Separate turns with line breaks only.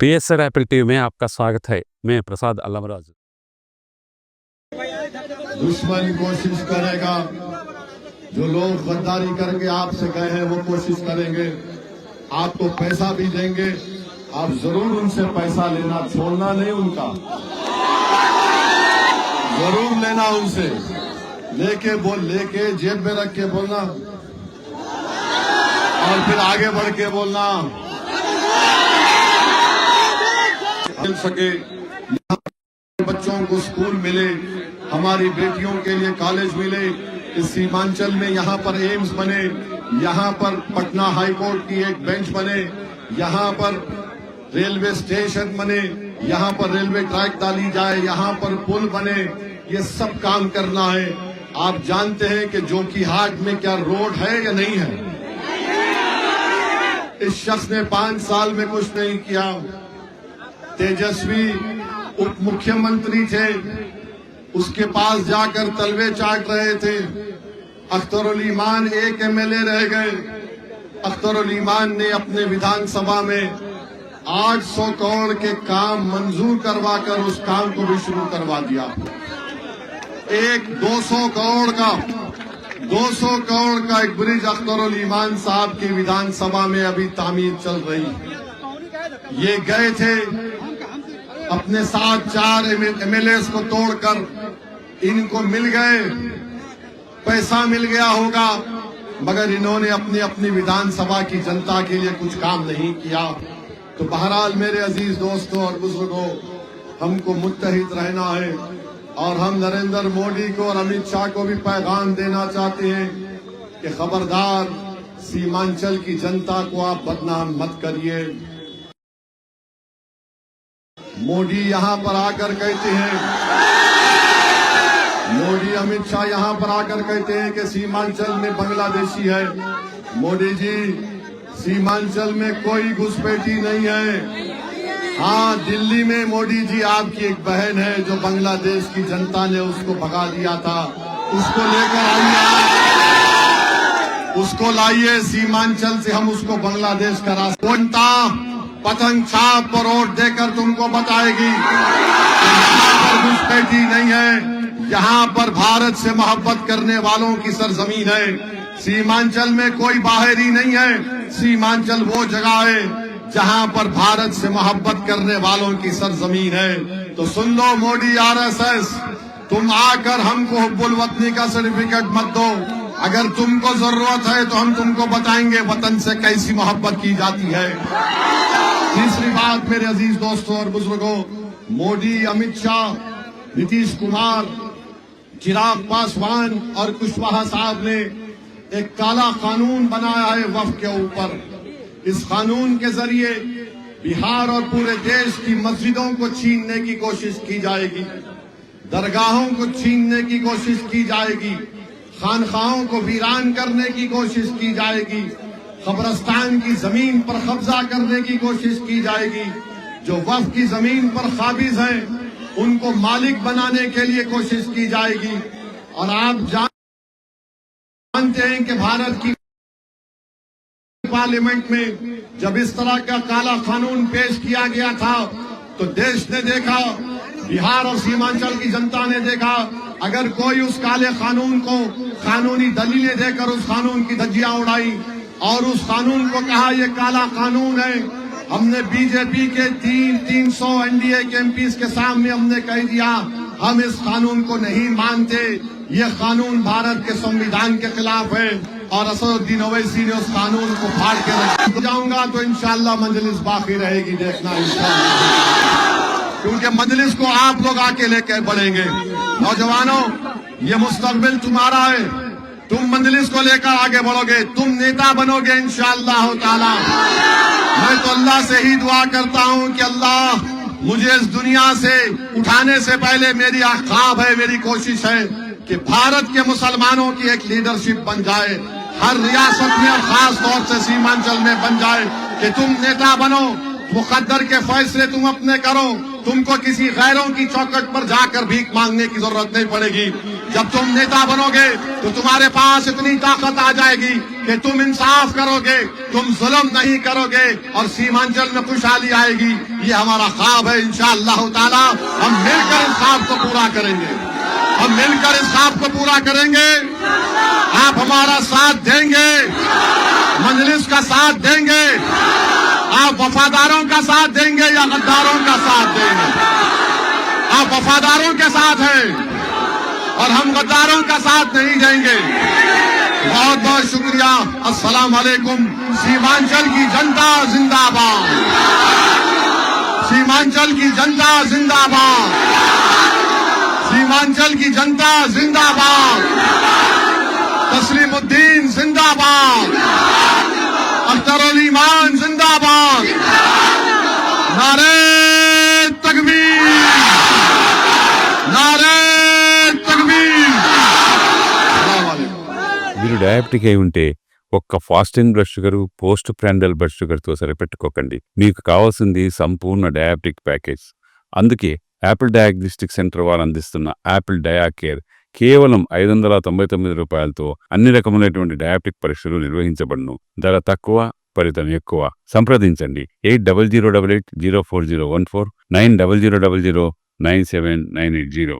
PSR Apple TV में आपका स्वागत है। मैं प्रसाद अल्लामराज।
दुश्मन कोशिश करेगा, जो लोग गद्दारी करके आपसे गए हैं वो कोशिश करेंगे, आपको पैसा भी देंगे, आप जरूर उनसे पैसा लेना, छोड़ना नहीं उनका, जरूर लेना उनसे, लेके जेब में रख के बोलना और फिर आगे बढ़ के बोलना मिल सके, बच्चों को स्कूल मिले, हमारी बेटियों के लिए कॉलेज मिले, इस सीमांचल में यहाँ पर एम्स बने, यहाँ पर पटना हाई कोर्ट की एक बेंच बने, यहाँ पर रेलवे स्टेशन बने, यहाँ पर रेलवे ट्रैक डाली जाए, यहाँ पर पुल बने, ये सब काम करना है। आप जानते हैं कि जोकीहाट में क्या रोड है या नहीं है? इस शख्स ने 5 साल में कुछ नहीं किया। तेजस्वी उप मुख्यमंत्री थे, उसके पास जाकर तलवे चाट रहे थे। अख्तरुल ईमान एक MLA रह गए। अख्तरुल ईमान ने अपने विधानसभा में 800 करोड़ के काम मंजूर करवाकर उस काम को भी शुरू करवा दिया। एक 200 करोड़ का एक ब्रिज अख्तरुल ईमान साहब की विधानसभा में अभी तामीर चल रही। ये गए थे अपने साथ 4 MLAs को तोड़कर, इनको मिल गए, पैसा मिल गया होगा, मगर इन्होंने अपनी विधानसभा की जनता के लिए कुछ काम नहीं किया। तो बहरहाल मेरे अजीज दोस्तों और बुजुर्गों, हमको मुत्तहिद रहना है और हम नरेंद्र मोदी को और अमित शाह को भी पैगाम देना चाहते हैं कि खबरदार, सीमांचल की जनता को आप बदनाम मत करिए। मोदी यहाँ पर आकर कहते हैं, मोदी अमित शाह यहाँ पर आकर कहते हैं कि सीमांचल में बांग्लादेशी है। मोदी जी, सीमांचल में कोई घुसपैठी नहीं है। हाँ, दिल्ली में मोदी जी आपकी एक बहन है जो बांग्लादेश की जनता ने उसको भगा दिया था, उसको लेकर आइए, उसको लाइए। सीमांचल से हम उसको बांग्लादेश का रास्ता पतंग छाप पर वोट देकर तुमको बताएगी यहाँ पर घुसपैठी नहीं है, यहाँ पर भारत से मोहब्बत करने वालों की सरजमीन है। सीमांचल में कोई बाहरी नहीं है, सीमांचल वो जगह है जहाँ पर भारत से मोहब्बत करने वालों की सरजमीन है। तो सुन लो मोदी RSS, तुम आकर हमको हुब्बुल वतनी का सर्टिफिकेट मत दो। अगर तुमको जरूरत है तो हम तुमको बताएंगे वतन से कैसी मोहब्बत की जाती है। तीसरी बात मेरे अजीज दोस्तों और बुजुर्गों, मोदी, अमित शाह, नीतीश कुमार, चिराग पासवान और कुशवाहा साहब ने एक काला कानून बनाया है वक्फ के ऊपर। इस कानून के जरिए बिहार और पूरे देश की मस्जिदों को छीनने की कोशिश की जाएगी, दरगाहों को छीनने की कोशिश की जाएगी, खानखाहों को वीरान करने की कोशिश की जाएगी, कब्रिस्तान की जमीन पर कब्जा करने की कोशिश की जाएगी। जो वक्फ की जमीन पर काबिज हैं उनको मालिक बनाने के लिए कोशिश की जाएगी। और आप जानते हैं कि भारत की पार्लियामेंट में जब इस तरह का काला कानून पेश किया गया था तो देश ने देखा, बिहार और सीमांचल की जनता ने देखा, अगर कोई उस काले कानून को कानूनी दलीलें देकर उस कानून की धज्जियां उड़ाई और उस कानून को कहा यह काला कानून है। हमने बीजेपी के 300 NDA के MPs के सामने हमने कह दिया, हम इस कानून को नहीं मानते, ये कानून भारत के संविधान के खिलाफ है। और असदुद्दीन ओवैसी ने उस कानून को फाड़ के रख जाऊंगा तो इंशाअल्लाह मजलिस बाकी रहेगी, देखना इंशाअल्लाह, क्योंकि मजलिस को आप लोग आके लेकर बढ़ेंगे। नौजवानों, ये मुस्तकबिल तुम्हारा है, तुम मजलिस को लेकर आगे बढ़ोगे, तुम नेता बनोगे इंशाअल्लाह ताला। मैं तो अल्लाह से ही दुआ करता हूं कि अल्लाह मुझे इस दुनिया से उठाने से पहले मेरी ख्वाब है, मेरी कोशिश है कि भारत के मुसलमानों की एक लीडरशिप बन जाए, हर रियासत में और खास तौर से सीमांचल में बन जाए, कि तुम नेता बनो, मुकद्दर के फैसले तुम अपने करो, तुमको किसी गैरों की चौखट पर जाकर भीख मांगने की जरूरत नहीं पड़ेगी। जब तुम नेता बनोगे तो तुम्हारे पास इतनी ताकत आ जाएगी कि तुम इंसाफ करोगे, तुम जुल्म नहीं करोगे और सीमांचल में खुशहाली आएगी। ये हमारा ख्वाब है। इंशाअल्लाह ताला हम मिलकर इस ख्वाब को पूरा करेंगे। हम मिलकर इस ख्वाब को पूरा करेंगे। आप हमारा साथ देंगे, मजलिस का साथ देंगे, आप वफादारों का साथ देंगे या गद्दारों का साथ देंगे? आप वफादारों के साथ हैं और हम गद्दारों का साथ नहीं देंगे। बहुत बहुत शुक्रिया। अस्सलाम वालेकुम। सीमांचल की जनता जिंदाबाद। सीमांचल की जनता जिंदाबाद। सीमांचल की जनता जिंदाबाद। तस्लीमुद्दीन जिंदाबाद। अख्तरुल ईमान जिंदाबाद। नारे तकबीर, नारे तकबीर।
మీరు డయాబెటిక్ అయి ఉంటే ఒక్క fasting blood sugar, post prandial blood షుగర్తో సరిపెట్టుకోకండి. మీకు కావాల్సింది సంపూర్ణ డయాబెటిక్ ప్యాకేజ్. అందుకే యాపిల్ డయాగ్నోస్టిక్ సెంటర్ వారు అందిస్తున్న యాపిల్ డయా కేర్ కేవలం 599 రూపాయలతో అన్ని రకములైనటువంటి డయాబెటిక్ పరీక్షలు నిర్వహించబడును. ధర తక్కువ, ఫలితం ఎక్కువ. సంప్రదించండి 8008804014 9000009790.